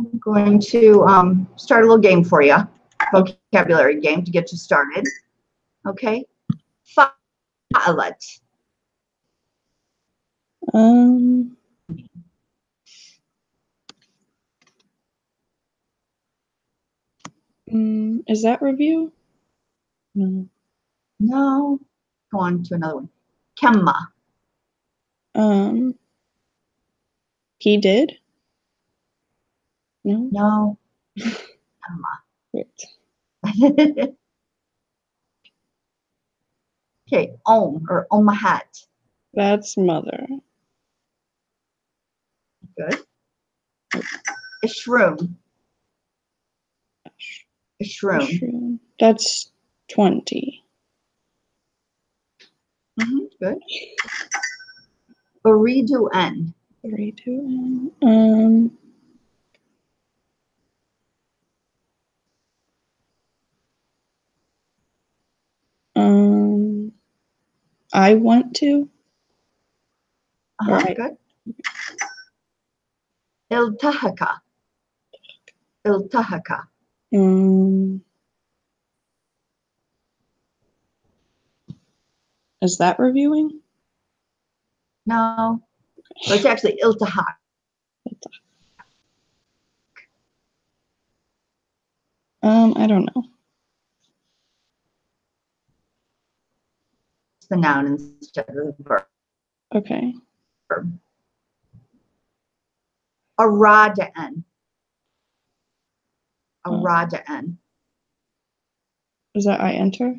I'm going to start a little game for you, vocabulary game to get you started. Okay. Fa'alat. Is that review? No. No. Go on to another one. Kemma. He did? No? No. Wait. Okay, or Omahat. That's mother. Good. Ishroom. Ishroom. That's 20. Good. Uridu N. Uridu N. I want to. Good. Iltahaka. Iltahaka. Is that reviewing? No. So it's actually iltahak. I don't know. It's the noun instead of the verb. Okay. Arada'an. Arada'an. Is that I enter?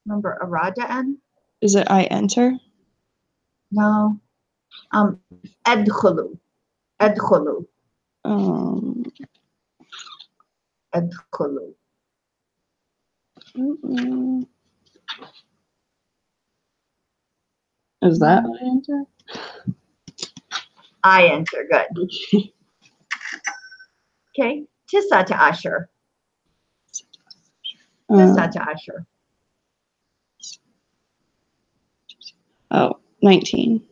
Remember Arada'an? Is it I enter? No. Adkhulu. Adkhulu. Adkhulu. Is that I enter? I enter. Good. Okay. Tisata Asher. Tisata Asher. 19.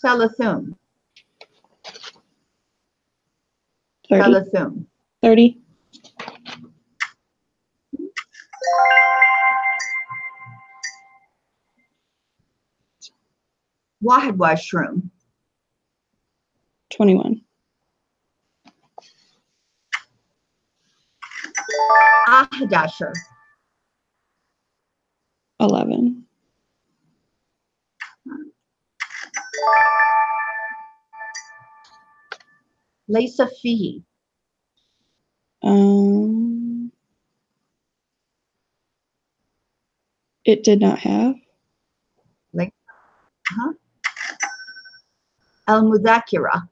Salathum. 30. Salathum. 30. Wahid washroom. 21. Ahadasher. 11. Laysa fihi. It did not have. Al-Mudhakira.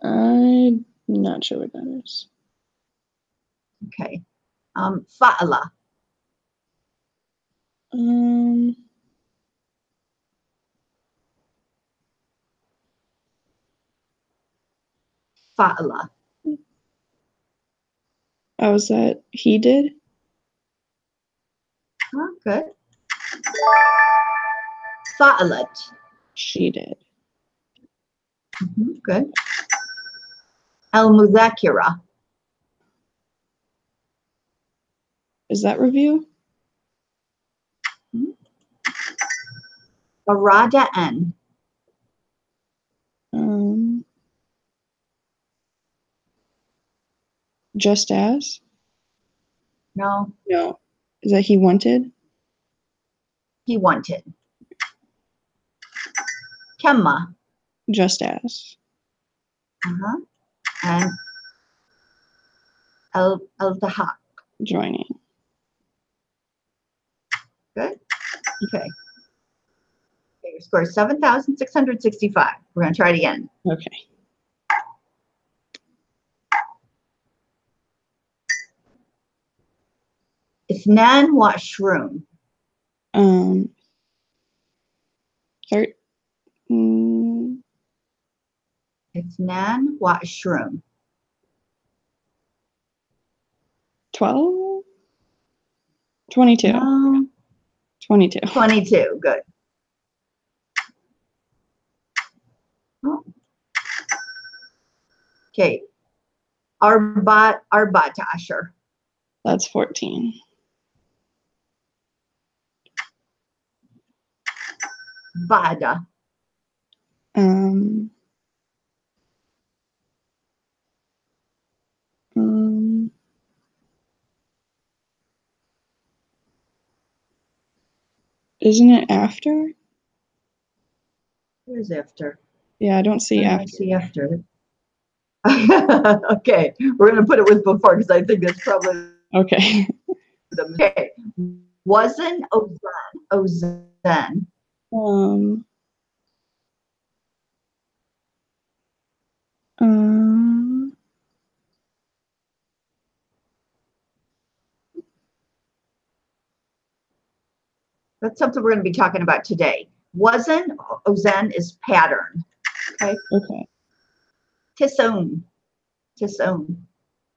I'm not sure what that is. Okay. Fa'ala. Fa'ala. Oh, is that he did? Oh, good. Fa'alat. She did. Good. Al-Mudhakira. Is that review? Arada'an. Just as? No. No. Is that he wanted? He wanted. Kemma. Just as. And al-tahaq. Joining. Good. Okay. Your score is 7,665. We're going to try it again. Okay. Ithnan washroom. 13. اثنان وعشرون. 12? 22. No. 22. 22, good. Oh. Okay. أربعة عشر. That's 14. بعد. Um, isn't it after? Where's after? Yeah, I don't see I after. see after. Okay, we're going to put it with before because I think that's probably Okay. okay. Wasn't Ozan. Um, That's something we're going to be talking about today. Wasn't Ozan is pattern. Okay. okay. Tisone.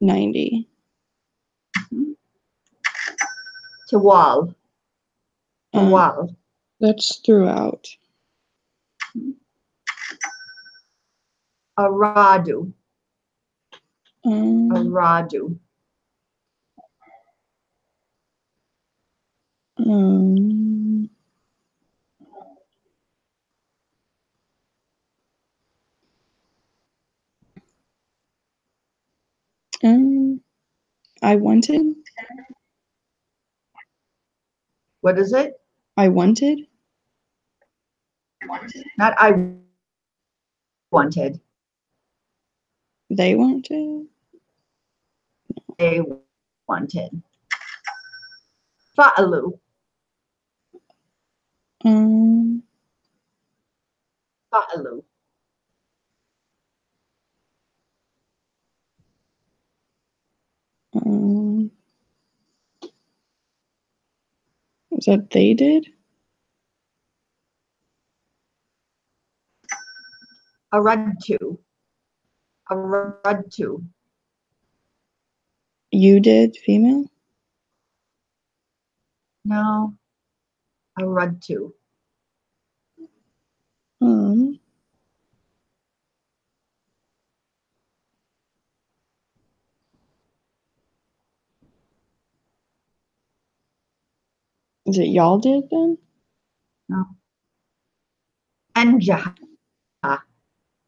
90. Tawal. That's throughout. Aradu. Um, I wanted. What is it? I wanted. Not I wanted. They wanted. They wanted. Fa'alu. Fa'alu. Is that they did? Aradtu. You did, female? No. Aradtu. Is it y'all did then? No. Anjaha.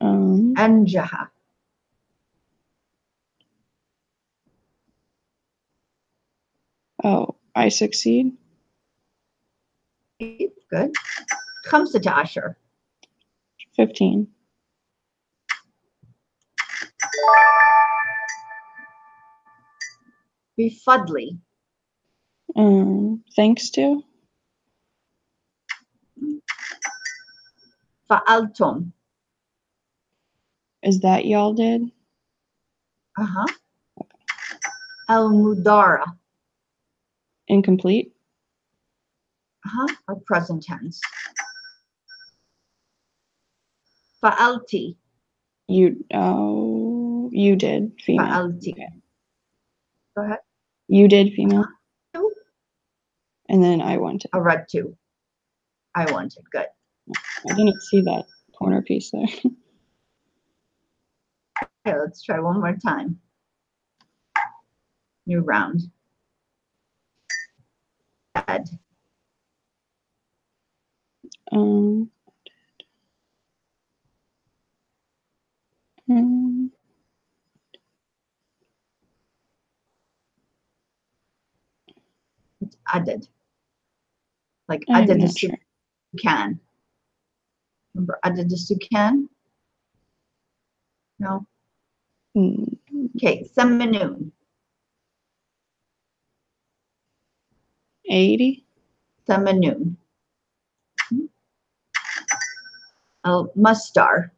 Anjaha. Oh, I succeed. Good. خمسة عشر. 15. بفضلي. Thanks to. فعلتم. Is that y'all did? المدارة. Incomplete. Or present tense. فعلتي. You did, female. فعلتي. Okay. Go ahead. You did, female. And then I wanted. أردت. I wanted. Good. I didn't see that corner piece there. Okay, let's try one more time. New round. Add. It's added. Like added the sure. can. Remember added the sukan? No. Okay, Seminoon. 80. Seminoon. Mustar.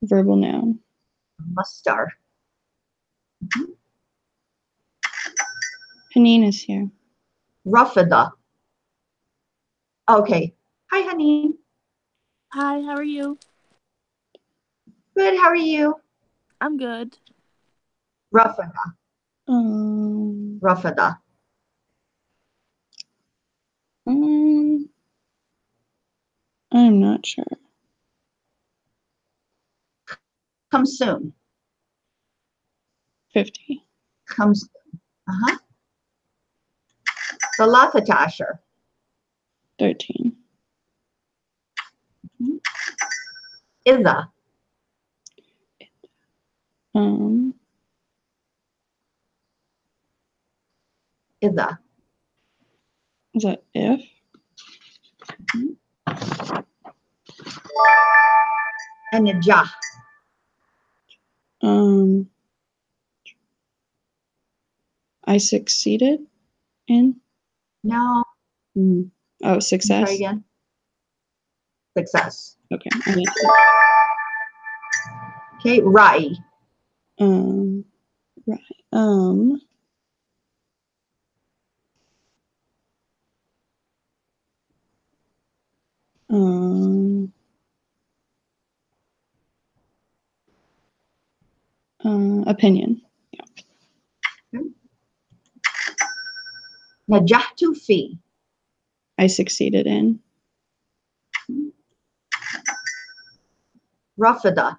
Verbal noun. Mustar. Haneen is here. Rafida. Okay. Hi, Haneen. Hi, how are you? Good. How are you? I'm good. Rafada. Um, Rafada. um, I'm not sure. Come soon. 50. Come soon. Uh-huh. Salatata Asher. 13. Ida. Um, Ida. is that if? And Najah. I succeeded in? No. Oh, Try success? again. Success. Okay. I need Okay. Rai. right. Um, opinion. Najahtu fi. I succeeded in. Rafada.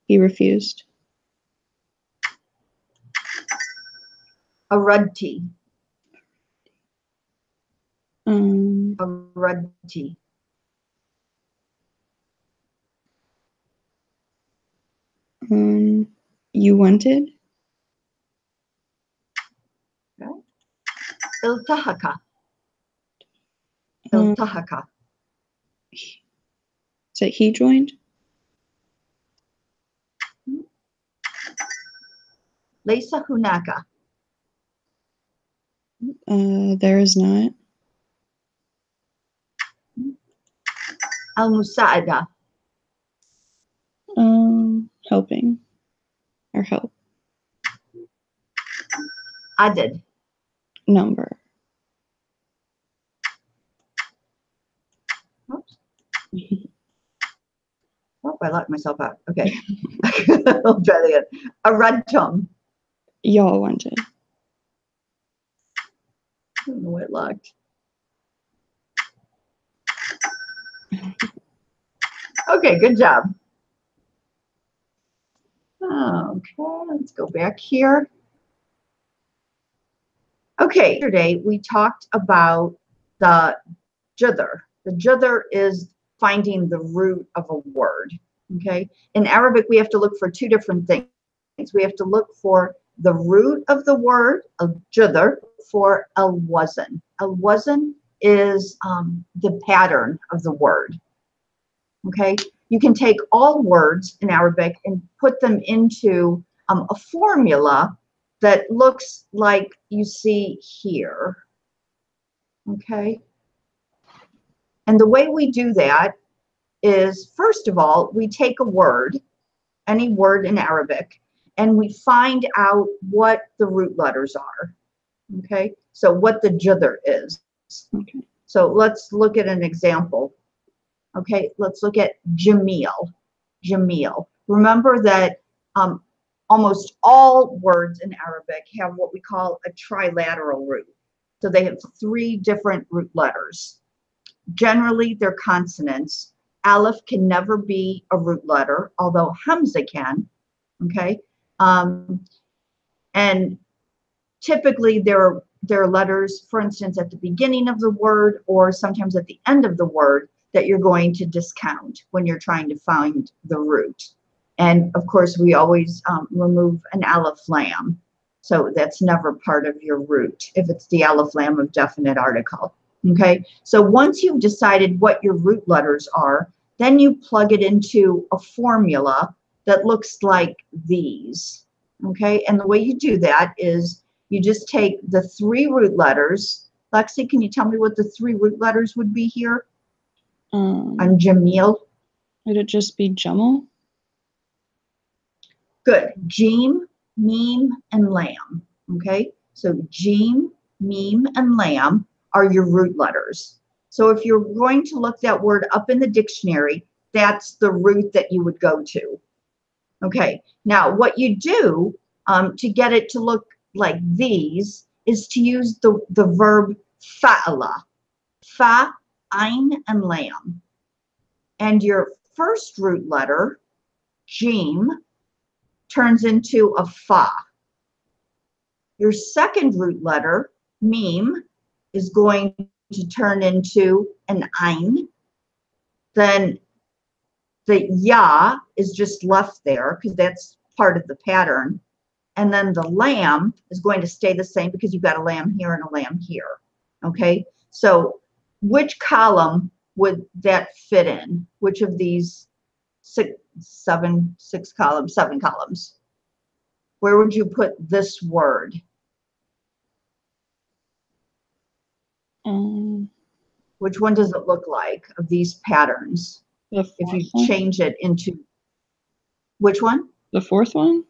He refused. Aradti. Aradti. You wanted? Okay. Iltahaka. Iltahaka. So he joined? Laysa hunaka. There is not. Al-Musa'ada. Helping or help. Adad. Number. Oops. Oh, I locked myself out. Okay. I'll try that again. Aradtum. Y'all wanted. I don't know why it locked. Okay, good job. Okay, let's go back here. Okay, yesterday we talked about the judr. The judr is finding the root of a word. Okay, in Arabic we have to look for two different things. We have to look for the root of the word, al-judr, for al-wazn. Al-wazn is the pattern of the word. Okay, you can take all words in Arabic and put them into a formula that looks like you see here. Okay, and the way we do that is, first of all, we take a word, any word in Arabic, and we find out what the root letters are. Okay, so what the judr is. Okay. So let's look at an example. Okay, let's look at Jamil. Jamil. Remember that almost all words in Arabic have what we call a trilateral root. So they have three different root letters. Generally, they're consonants. Aleph can never be a root letter, although Hamza can. Okay, and typically there are letters, for instance, at the beginning of the word or sometimes at the end of the word that you're going to discount when you're trying to find the root. And of course, we always remove an aleph lam. So that's never part of your root if it's the aleph lam of definite article. Okay, so once you've decided what your root letters are, then you plug it into a formula that looks like these. Okay, and the way you do that is you just take the three root letters. Lexi, can you tell me what the three root letters would be here? On Jamil. Would it just be Jamal? Good. Jeem, Meem, and Lam. Okay, so Jeem, Meem, and Lam are your root letters. So if you're going to look that word up in the dictionary, that's the root that you would go to. Okay, now what you do to get it to look like these is to use the verb fa'ala. Fa, ein, and lam. And your first root letter, jim, turns into a fa. Your second root letter, mim, is going to turn into an ein. Then the ya is just left there because that's part of the pattern. And then the lamb is going to stay the same because you've got a lamb here and a lamb here. Okay, so which column would that fit in? Which of these seven columns? Where would you put this word? Which one does it look like of these patterns? The If you one? change it into, which one? The fourth one?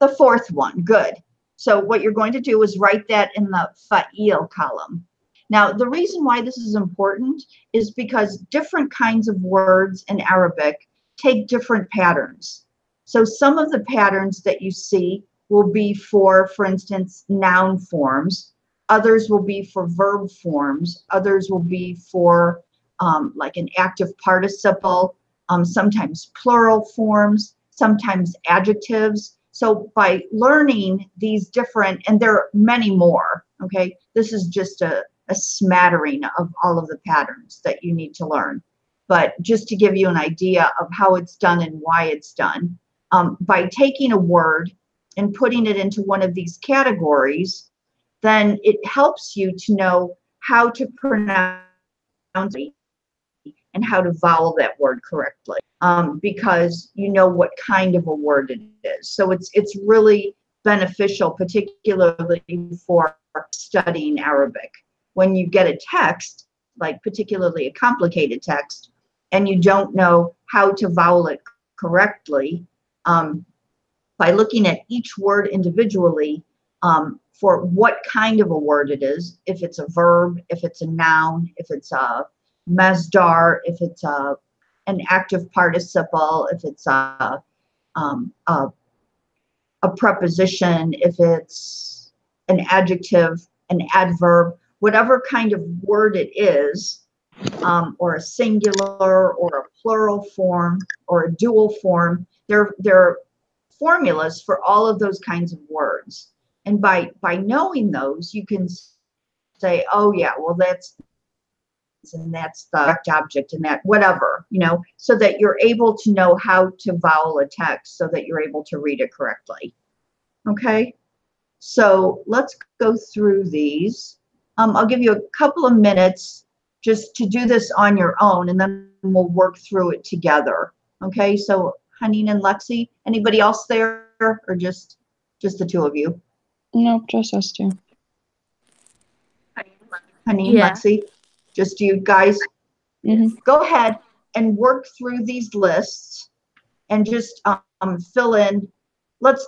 The fourth one, good. So what you're going to do is write that in the fa'il column. Now, the reason why this is important is because different kinds of words in Arabic take different patterns. So some of the patterns that you see will be for instance, noun forms. Others will be for verb forms. Others will be for like an active participle, sometimes plural forms, sometimes adjectives. So by learning these different, and there are many more, okay, this is just a smattering of all of the patterns that you need to learn. But just to give you an idea of how it's done and why it's done, by taking a word and putting it into one of these categories, then it helps you to know how to pronounce it and how to vowel that word correctly, because you know what kind of a word it is. So it's really beneficial, particularly for studying Arabic. When you get a text, like particularly a complicated text, and you don't know how to vowel it correctly, by looking at each word individually, for what kind of a word it is, if it's a verb, if it's a noun, if it's a masdar, if it's an active participle, if it's a preposition, if it's an adjective, an adverb, whatever kind of word it is, or a singular or a plural form or a dual form, there are formulas for all of those kinds of words. And by knowing those, you can say, oh yeah, well that's the direct object and that whatever, so that you're able to know how to vowel a text so that you're able to read it correctly. Okay, so let's go through these. I'll give you a couple of minutes just to do this on your own, and then we'll work through it together. Okay, so Haneen and Lexi, anybody else there, or just the two of you? Nope, just us two. Haneen, Yeah. Lexi, just you guys. Mm-hmm. Go ahead and work through these lists and just fill in. Let's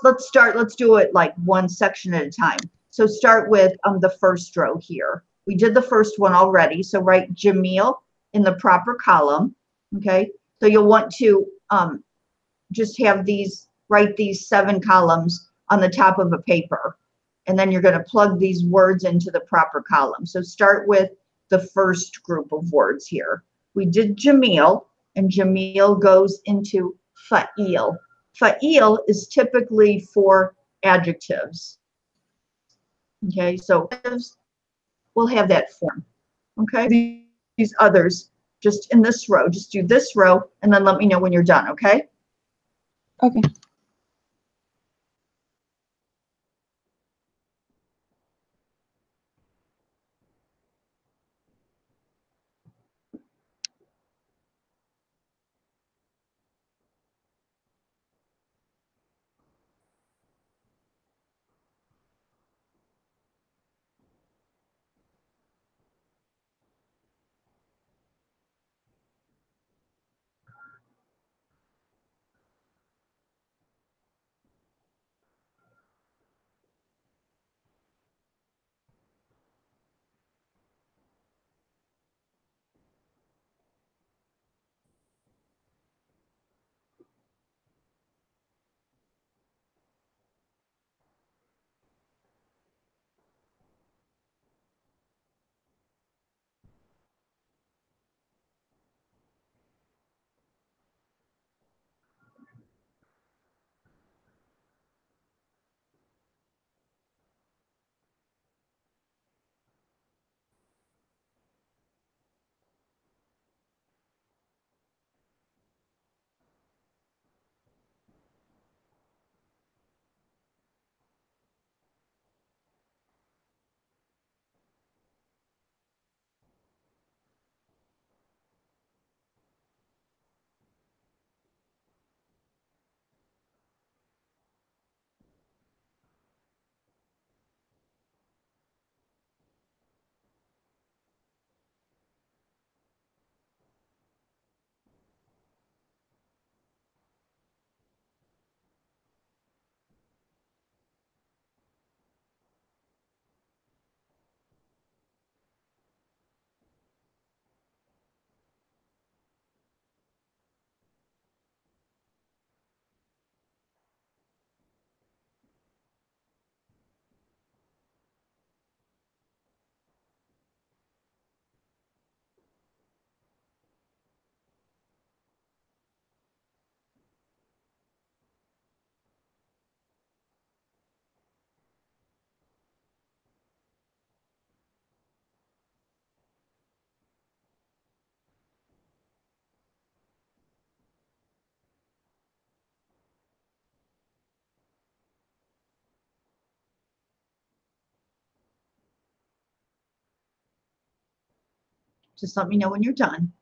do it like one section at a time. So start with the first row here. We did the first one already, so write Jamil in the proper column. Okay, so you'll want to just have write these 7 columns on the top of a paper, and then you're going to plug these words into the proper column. So start with the first group of words here. We did Jamil, and Jamil goes into fa'il. Fa'il is typically for adjectives. Okay, so we'll have that form. Okay, these others just in this row, just do this row, and then let me know when you're done, okay? Okay. Just let me know when you're done.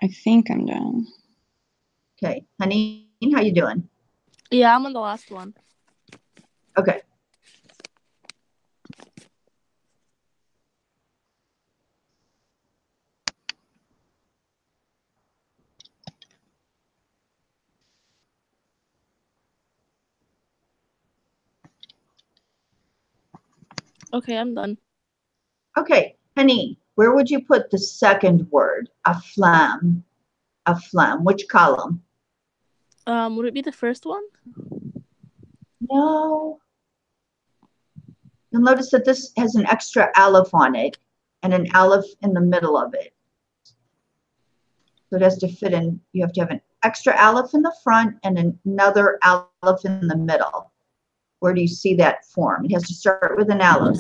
I think I'm done. Okay, honey, how you doing? Yeah, I'm on the last one. Okay. Okay, I'm done. Okay, honey, where would you put the second word? Aflam. Aflam. Which column? Would it be the first one? No. You'll notice that this has an extra aleph on it and an aleph in the middle of it. So it has to fit in. You have to have an extra aleph in the front and another aleph in the middle. Where do you see that form? It has to start with an aleph.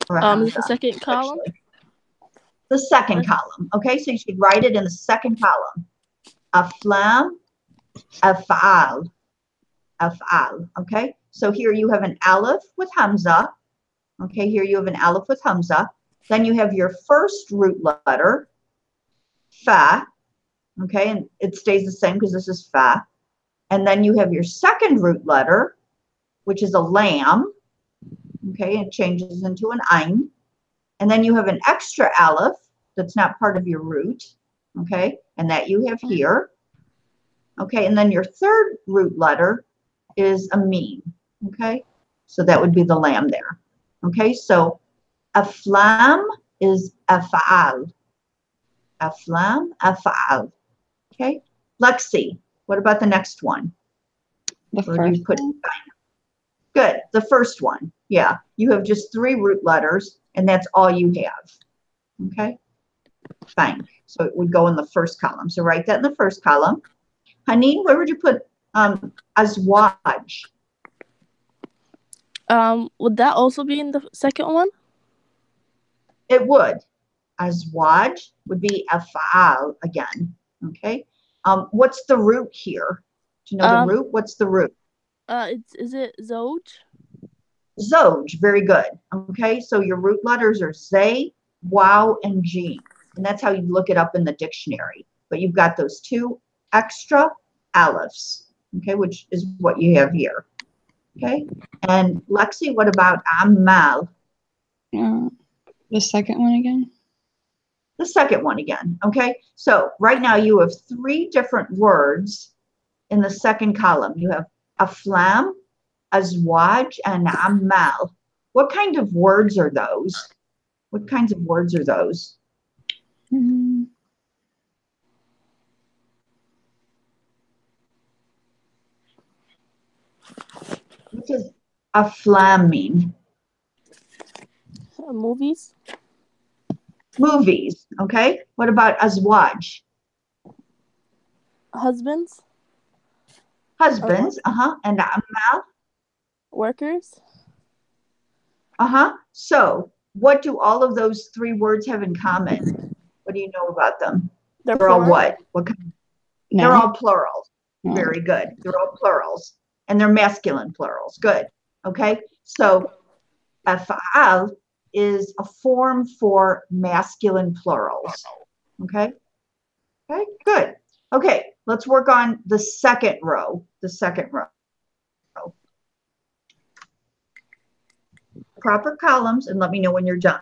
Or a Is it the second column? actually. The second column. Okay, so you should write it in the second column. Aflam, af'al, af'al. Okay, so here you have an aleph with hamza. Okay, here you have an aleph with hamza. Then you have your first root letter, fa. Okay, and it stays the same because this is fa. And then you have your second root letter, which is a lam. Okay, it changes into an ayn. And then you have an extra aleph that's not part of your root. Okay, and that you have here. Okay, and then your third root letter is a meme. Okay, so that would be the lam there. Okay, so aflam is af'al. Aflam, af'al. Okay, Lexi, what about the next one? The Where first do you put one? Good, the first one. Yeah, you have just 3 root letters, and that's all you have. Okay, fine. So it would go in the first column. So write that in the first column. Haneen, where would you put azwaj? Would that also be in the second one? It would. Azwaj would be af'al again. Okay. What's the root here? Do you know the root? What's the root? Is it Zoj? Zoj. Very good. Okay. So your root letters are Zay, Wow, and Jim. And that's how you look it up in the dictionary. But you've got those 2 extra alephs. Okay. Which is what you have here. Okay. And Lexi, what about amal? The second one again? The second one again. Okay. So right now you have 3 different words in the second column. You have aflam, azwaj, and amal. What kind of words are those? What kinds of words are those? What does aflam mean? Movies? Movies. Okay. What about azwaj? Husbands? Husbands. And amal? Workers? So what do all of those 3 words have in common? What do you know about them? They're all plural? what? What kind? No. They're all plurals. No. Very good. They're all plurals. And they're masculine plurals. Good. Okay. So af'al is a form for masculine plurals. Okay. Okay. Good. Okay. Let's work on the second row. The second row. Proper columns, and let me know when you're done.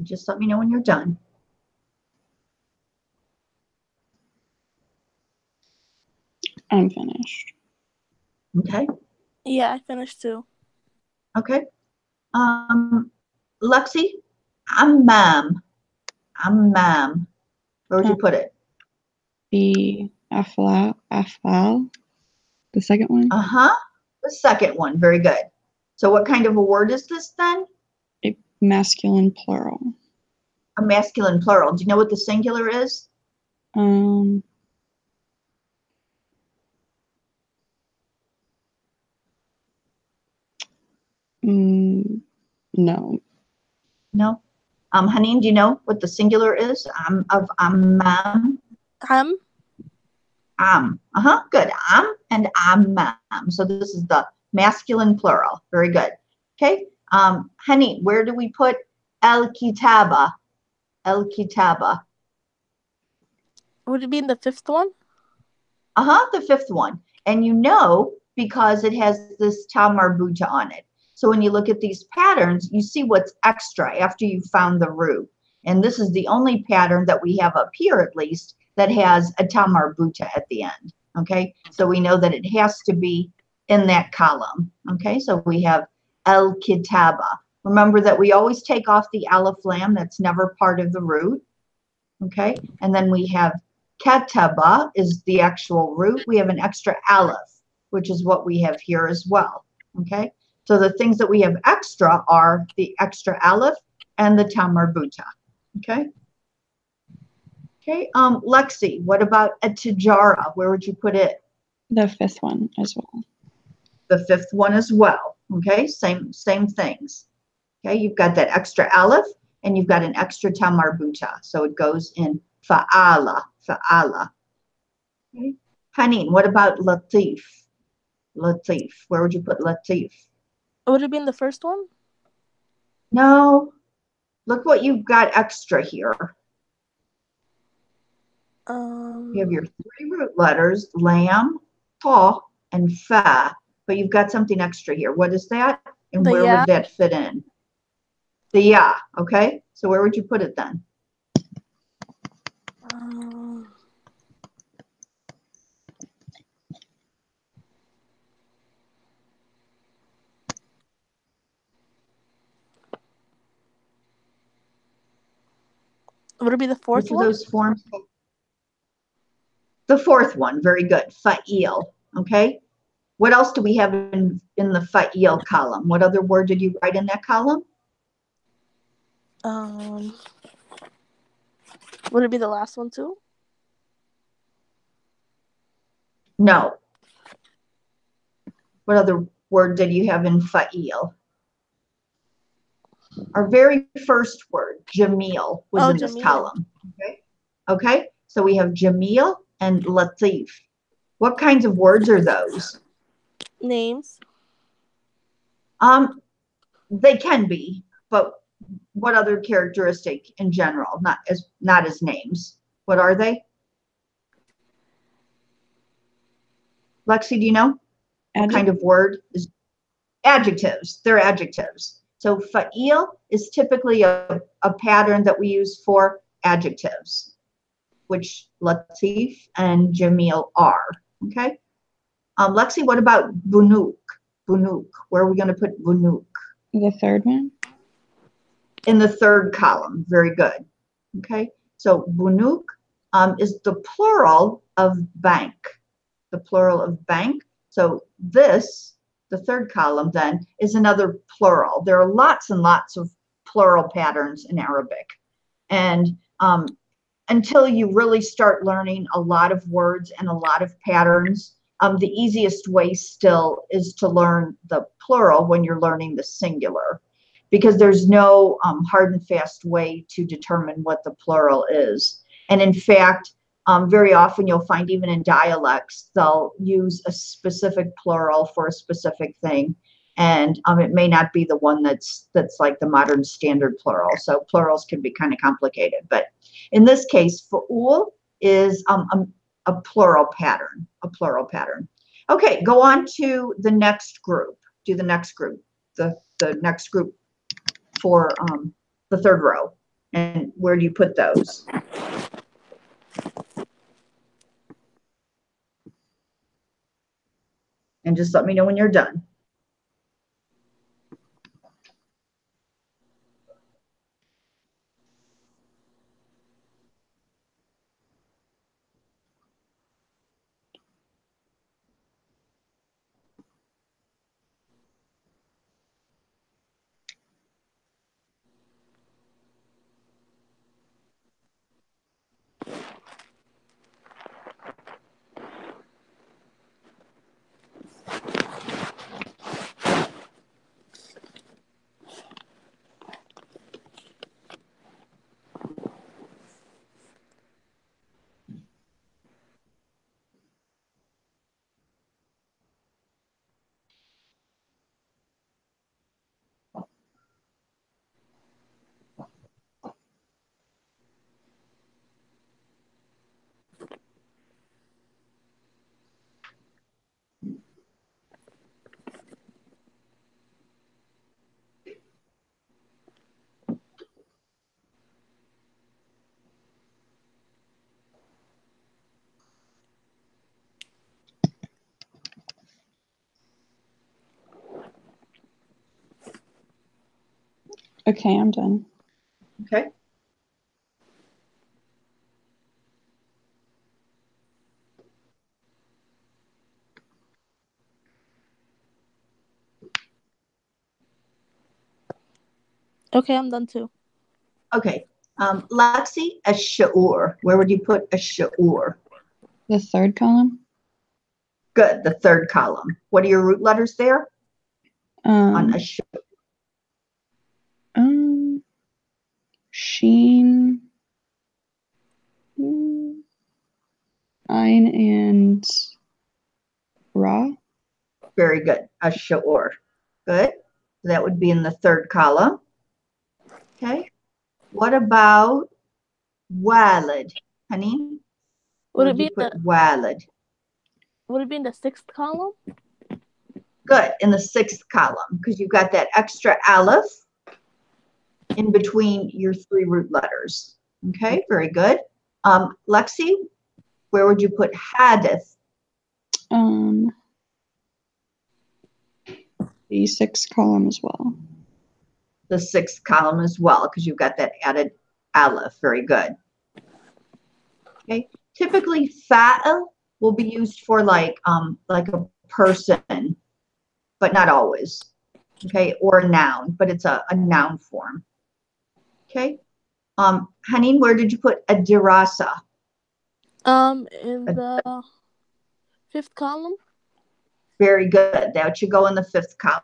Just let me know when you're done. I'm finished. Okay. Yeah, I finished too. Okay. Lexi, I'm ma'am. I'm ma'am. Where would you put it? The afal, the second one, Uh-huh. The second one. Very good. So what kind of a word is this then? a masculine plural. A masculine plural. Do you know what the singular is? Um, no. No. Haneen, do you know what the singular is? Ma'am. Ham. Uh-huh. Good. And ma'am. So this is the masculine plural. Very good. Okay. Haneen, where do we put el kitaba? El kitaba. Would it be in the fifth one? Uh-huh, the fifth one. And you know because it has this ta marbuta on it. So when you look at these patterns, you see what's extra after you've found the root. And this is the only pattern that we have up here, at least, that has a ta marbuta at the end. Okay, so we know that it has to be in that column. Okay, so we have el kitaba. Remember that we always take off the aleph lam. That's never part of the root. Okay, and then we have kataba is the actual root. We have an extra aleph, which is what we have here as well. Okay, so the things that we have extra are the extra aleph and the ta marbuta. Okay. Okay. Lexi, what about a tijara? Where would you put it? The fifth one as well. The fifth one as well. Okay. Same things. Okay. You've got that extra aleph and you've got an extra ta marbuta. So it goes in fa'ala. Okay. Haneen, what about latif? Latif. Where would you put latif? Would it be in the first one? No. Look what you've got extra here. You have your three root letters, lam, ta, and fa, but you've got something extra here. What is that? And where would that fit in? The ya, okay? So where would you put it then? Would it be the fourth Which of one? those forms? The fourth one, very good, fa'il, okay? What else do we have in the fa'il column? What other word did you write in that column? Would it be the last one too? No. What other word did you have in fa'il? Our very first word, Jamil, was in this column. Okay. Okay. So we have Jamil and Latif. What kinds of words are those? Names. They can be, but what other characteristic in general? Not as names. What are they? Lexi, do you know? What kind of word is adjectives? They're adjectives. So fa'il is typically a pattern that we use for adjectives, which Latif and Jamil are. Okay. Lexi, what about bunuk? Bunuk. Where are we going to put bunuk? The third one? In the third column. Very good. Okay. So bunuk is the plural of bank. The plural of bank. So this The third column then is another plural. There are lots and lots of plural patterns in Arabic. And until you really start learning a lot of words and a lot of patterns, the easiest way still is to learn the plural when you're learning the singular, because there's no hard and fast way to determine what the plural is. And in fact, very often you'll find even in dialects, they'll use a specific plural for a specific thing. And it may not be the one that's like the modern standard plural. So plurals can be kind of complicated. But in this case, fa'ul is a plural pattern, Okay, go on to the next group. Do the next group, the next group for the third row. And where do you put those? And just let me know when you're done. Okay, I'm done. Okay. Okay, I'm done too. Okay. Lexi, ash-shu'ur. Where would you put ash-shu'ur? The third column? Good, the third column. What are your root letters there? On ash-shu'ur. Sheen, Ein, and Ra. Very good, ash-shu'ur. Good. That would be in the third column. Okay. What about walid? Honey, where would you put walid? Would it be in the sixth column? Good, in the sixth column, because you've got that extra aleph in between your three root letters. Okay, very good. Lexi, where would you put hadith? The sixth column as well. The sixth column as well, because you've got that added aleph. Very good. Okay, typically fa'il will be used for like a person, but not always. Okay, or a noun, but it's a noun form. Okay. Haneen, where did you put a dirasa? In the fifth column. Very good. That should go in the fifth column.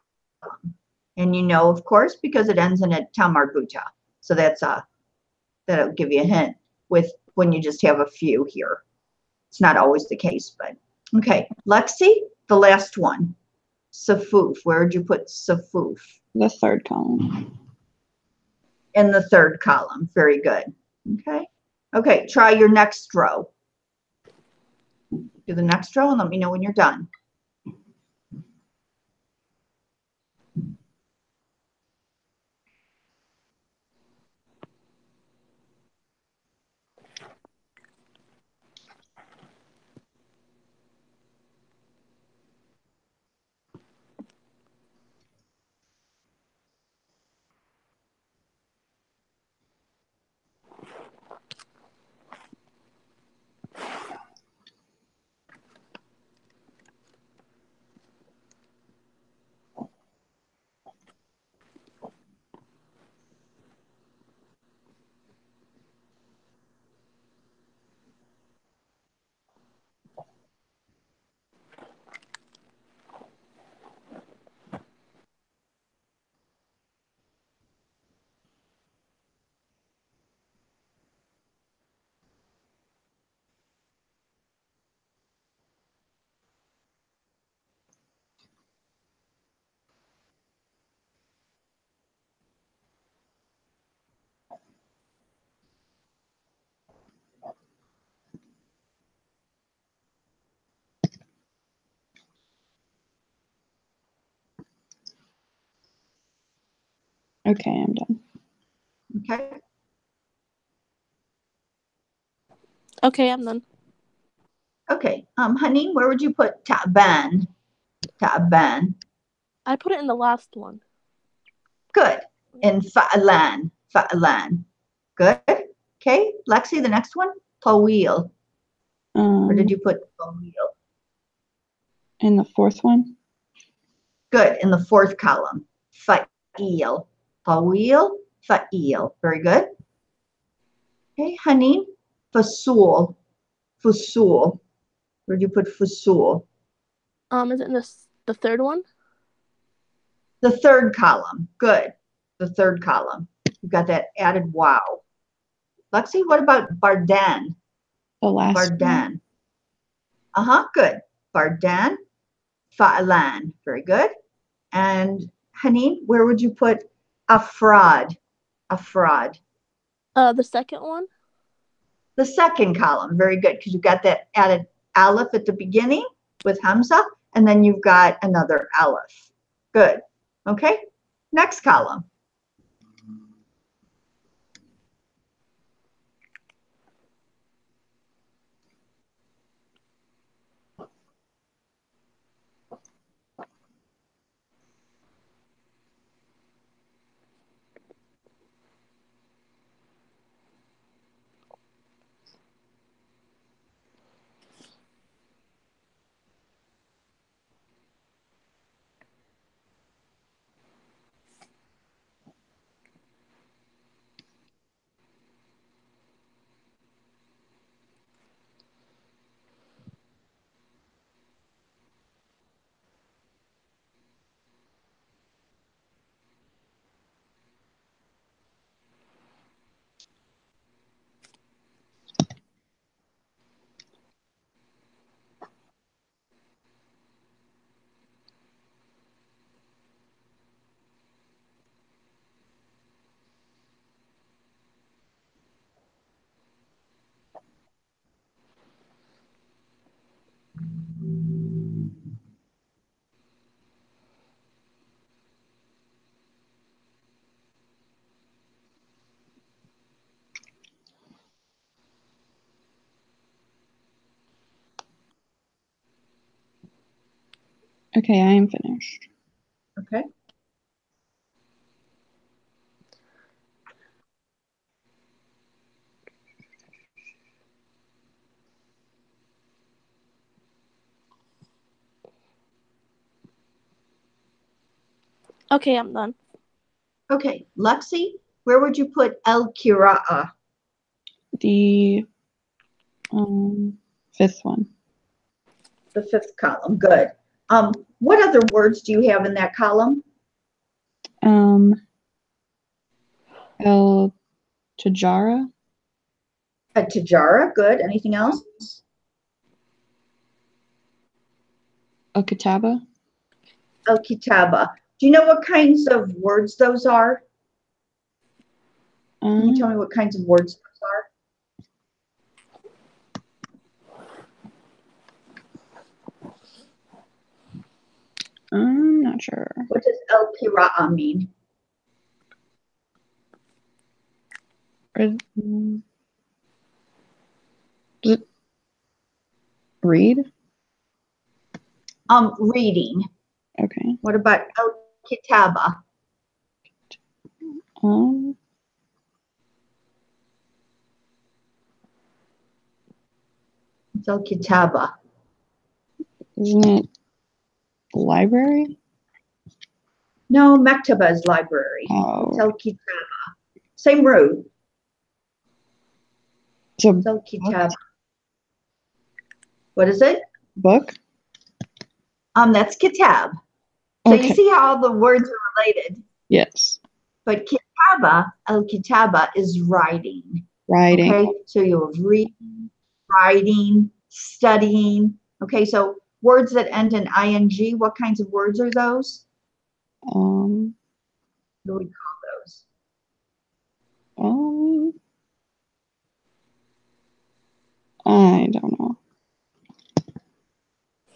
And you know, of course, because it ends in a tamarbuta. So that'll give you a hint with when you just have a few here. It's not always the case, but okay. Lexi, the last one. Safuf. Where would you put safuf? The third column. In the third column. Very good. Okay. Okay, try your next row. Do the next row and let me know when you're done. Okay, I'm done. Okay. Okay, I'm done. Okay. Haneen, where would you put ta'ban? Ta'ban. I put it in the last one. Good. And fa'lan. Fa'lan. Good. Okay. Lexi, the next one. Tawil. Where did you put tawil? In the fourth one? Good. In the fourth column. Fa'il. Tawil. Fa'il. Very good. Okay. Haneen. Fasul. Fusul. Where do you put fusul? Is it in the third one? The third column. Good. The third column. You've got that added wow. Lexi, what about bardan? The last Bardan. Good. Bardan. Fa'alan. Very good. And Haneen, where would you put afrad? Afrad. The second one? The second column. Very good, because you've got that added aleph at the beginning with Hamza, and then you've got another aleph. Good. Okay. Next column. Okay, I am finished. Okay. Okay, I'm done. Okay. Lexi, where would you put al-qira'a? The fifth one. The fifth column. Good. What other words do you have in that column? El Tijara. A tijara. Good. Anything else? El Kitaba. Al-kitaba. Do you know what kinds of words those are? Can you tell me what kinds of words those are? I'm not sure. What does al-qira'a mean? Does it read? Reading. Okay. What about al-kitaba? It's al-kitaba. Isn't it library? No, maktaba is library. Oh. It's al-kitaba. Same root. It's a It's al-kitaba. What is it? book? That's kitab. So Okay. you see how the words are related. Yes. But kitaba, al-kitaba is writing. Writing. Okay, so you have reading, writing, studying. Okay, so words that end in ing, what kinds of words are those? What do we call those? I don't know.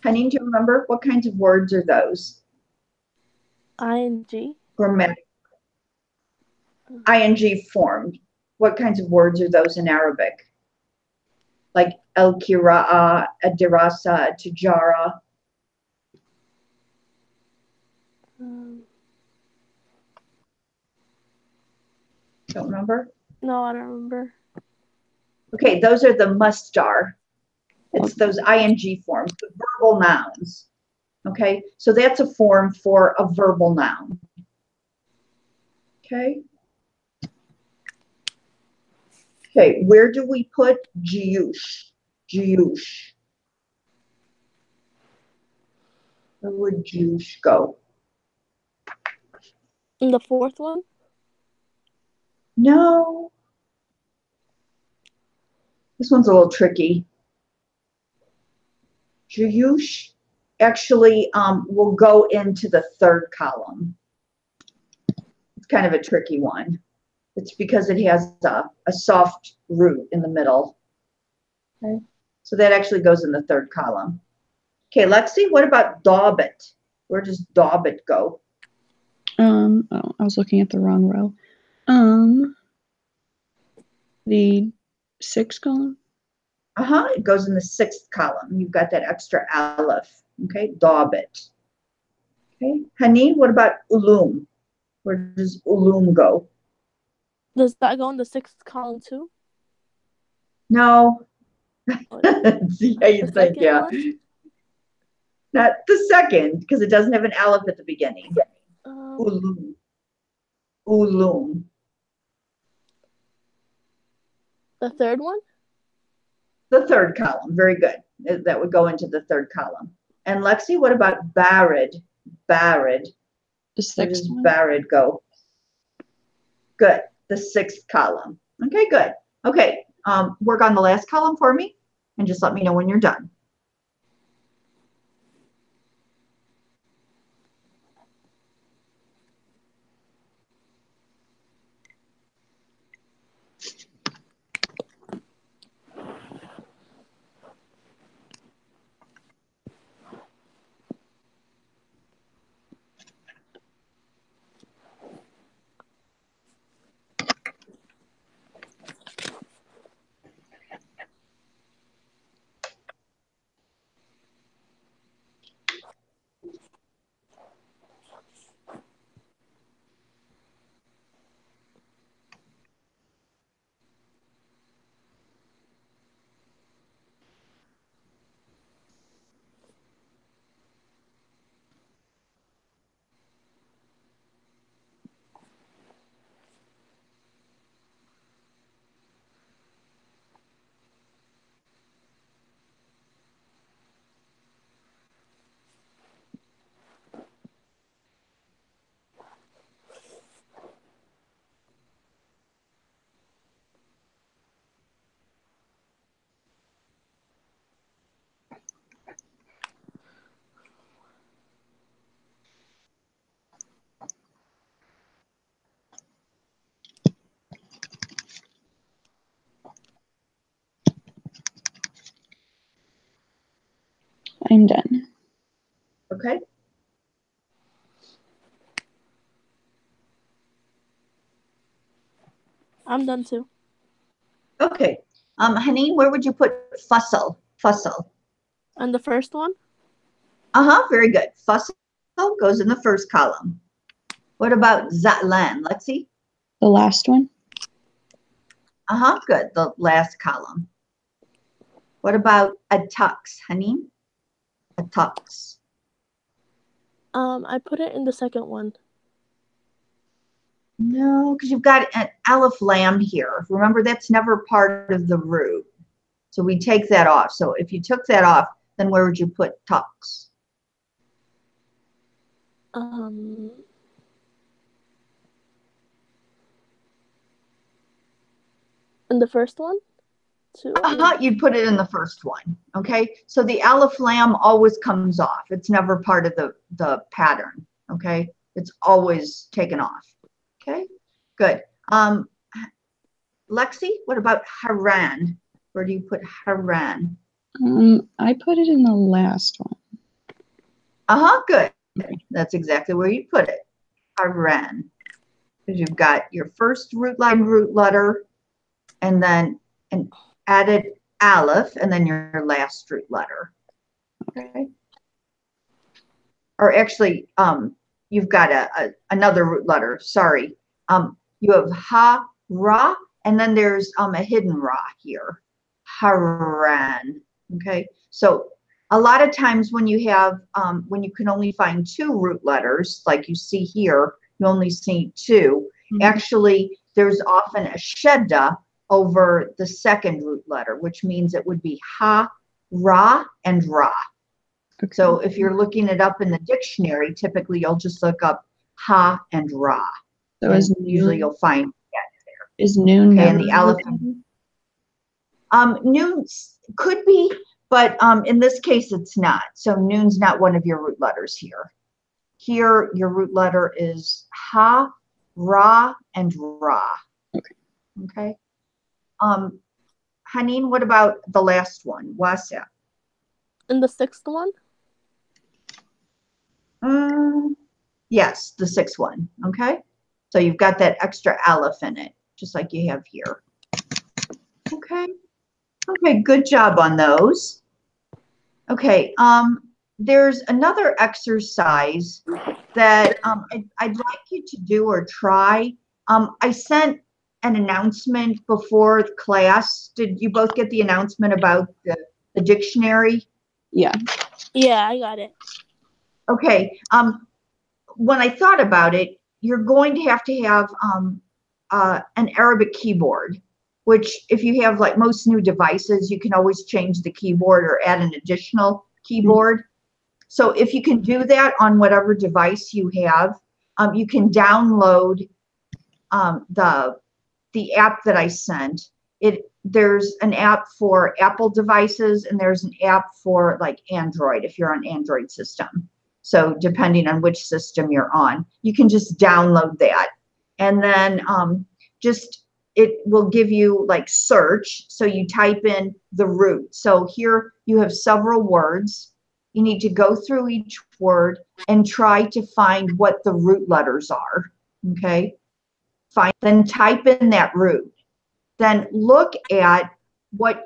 Honey, do you remember what kinds of words are those? ING. Grammatical. ing formed. What kinds of words are those in Arabic? Like al-kira'a, ad-dirasa, tijara. Don't remember? No, I don't remember. Okay, those are the masdar. It's those ing forms, the verbal nouns. Okay, so that's a form for a verbal noun. Okay. Okay, where do we put jiyush? Jiyush. Where would jiyush go? In the fourth one? No. This one's a little tricky. Jiyush actually will go into the third column. It's kind of a tricky one. It's because it has a soft root in the middle. Okay, so that actually goes in the third column. Okay, Lexi, what about Daubit? Where does Daubit go? Oh, I was looking at the wrong row. The sixth column? It goes in the sixth column. You've got that extra aleph. Okay, Daubit. Okay, Haneen, what about Ulum? Where does Ulum go? Does that go in the sixth column too? No. See how you The think, second yeah. one? Not the second, because it doesn't have an aleph at the beginning. Um, Ulum. the third one? The third column. Very good. That would go into the third column. And Lexi, what about Barid? Barid. The Where sixth does one? Barid go? Good. The sixth column. Okay, good. Okay. Work on the last column for me and just let me know when you're done. I'm done. Okay. I'm done too. Okay. Haneen, where would you put fussel? Fussel. And the first one? Very good. Fussel goes in the first column. What about Zatlan? Let's see. The last one? Good. The last column. What about Atux, Haneen? Atux. I put it in the second one. No, because you've got an aleph lam here. Remember, that's never part of the root. So we take that off. So if you took that off, then where would you put tux? In the first one? Too. You'd put it in the first one. Okay. So the aleph lam always comes off. It's never part of the pattern. Okay. It's always taken off. Okay. Good. Lexi, what about Haran? Where do you put Haran? I put it in the last one. Good. That's exactly where you put it. Haran. because you've got your first root letter, and then an added aleph, and then your last root letter. Okay. Or actually, you've got another root letter. Sorry. You have ha, ra, and then there's a hidden ra here. Haran. Okay. So a lot of times when you have, when you can only find two root letters, like you see here, you only see two. Actually, there's often a shedda over the second root letter, which means it would be ha, ra, and ra. Okay. So if you're looking it up in the dictionary, typically you'll just look up ha and ra. So and usually you'll find that there. Is noon Okay, never and the aleph. Noon could be, but in this case it's not. So noon's not one of your root letters here. Here your root letter is ha, ra, and ra. Okay. Okay. Haneen, what about the last one? Wasa. And the sixth one? Yes, the sixth one. Okay. So you've got that extra aleph in it, just like you have here. Okay. Okay, good job on those. Okay, there's another exercise that I'd like you to do or try. I sent an announcement before class. Did you both get the announcement about the dictionary? Yeah. Yeah, I got it. Okay. When I thought about it, you're going to have an Arabic keyboard, which if you have like most new devices, you can always change the keyboard or add an additional keyboard. So if you can do that on whatever device you have, you can download the app that I sent. There's an app for Apple devices and there's an app for like Android if you're on Android system. So depending on which system you're on, you can just download that. And then it will give you like search. So you type in the root. So here you have several words. You need to go through each word and try to find what the root letters are. Okay. Then type in that root. Then look at what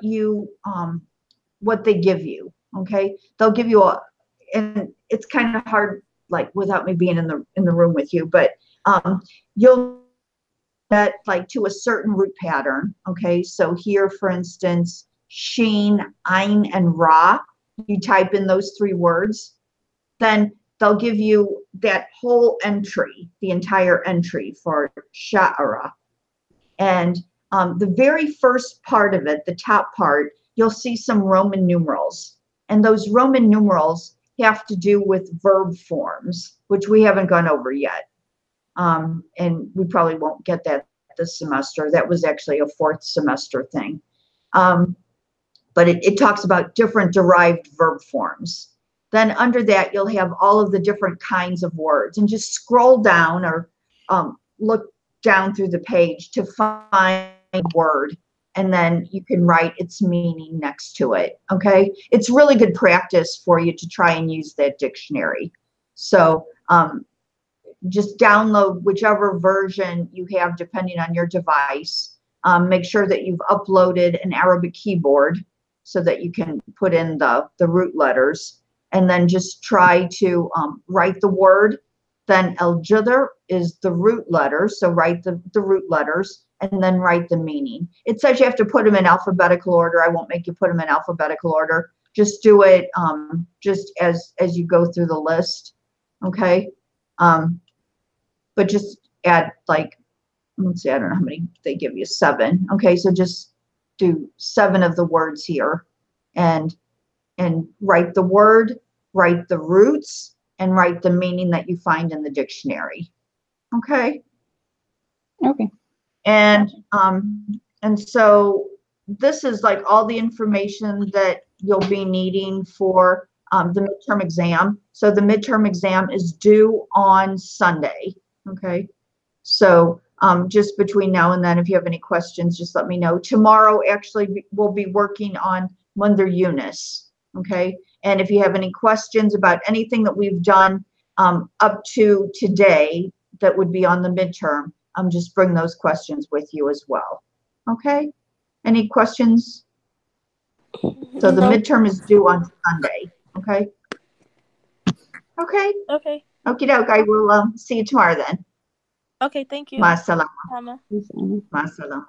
they give you. Okay. They'll give you and it's kind of hard, like without me being in the room with you, but you'll get like to a certain root pattern. Okay, so here, for instance, sheen, ayn, and ra. You type in those three words, then they'll give you that whole entry, the entire entry for sha'ara. And the very first part of it, the top part, you'll see some Roman numerals, and those Roman numerals have to do with verb forms, which we haven't gone over yet. And we probably won't get that this semester. That was actually a fourth semester thing. But it talks about different derived verb forms. Then under that, you'll have all of the different kinds of words. And just scroll down or look down through the page to find a word. And then you can write its meaning next to it, okay? It's really good practice for you to try and use that dictionary. So just download whichever version you have depending on your device. Make sure that you've uploaded an Arabic keyboard so that you can put in the root letters. And then just try to write the word. Then al-judr is the root letter, so write the root letters. And then write the meaning. It says you have to put them in alphabetical order. I won't make you put them in alphabetical order. Just do it just as you go through the list, okay? But just add like, let's see, I don't know how many they give you, 7. Okay, so just do 7 of the words here and write the word, write the roots, and write the meaning that you find in the dictionary, okay? Okay. And so this is like all the information that you'll be needing for the midterm exam. So the midterm exam is due on Sunday. Okay. So just between now and then, if you have any questions, just let me know. Tomorrow, actually, we'll be working on Mundar Yunus. Okay. And if you have any questions about anything that we've done up to today that would be on the midterm, just bring those questions with you as well. Okay? Any questions? So the No. midterm is due on Sunday. Okay? Okay. Okay. Okie doke. I will see you tomorrow then. Okay, thank you. Ma salama. Mama. Yes, Anna. Ma salama.